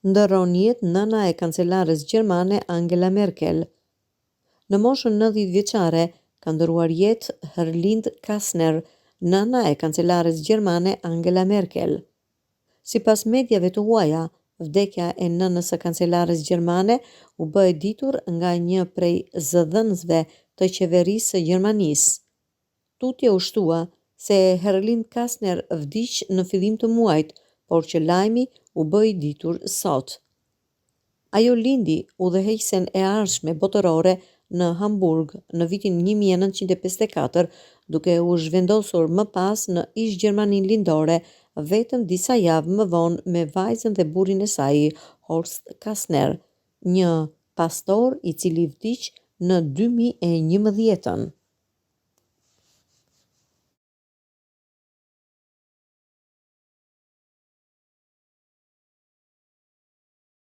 Ndërron jetë nëna e kancelares gjermane Angela Merkel. Në moshën 90 vjeçare ka ndëruar jetë Herlind Kastner, nëna e kancelares gjermane Angela Merkel. Sipas mediave të huaja, vdekja e nënës së kancelares gjermane u bë e ditur nga një prej zëdhënësve të qeverisë së Gjermanisë. Tutje u shtua se Herlind Kastner vdiq në fillim të muajit, por që lajmi u bë i ditur sot. Ajo lindi udhëheqësen e ardhshme botërore në Hamburg në vitin 1954, duke u zhvendosur më pas në Ish Gjermaninë lindore vetëm disa javë më vonë me vajzën dhe burrin e saj, Horst Kastner, një pastor i cili vdiq në 2011.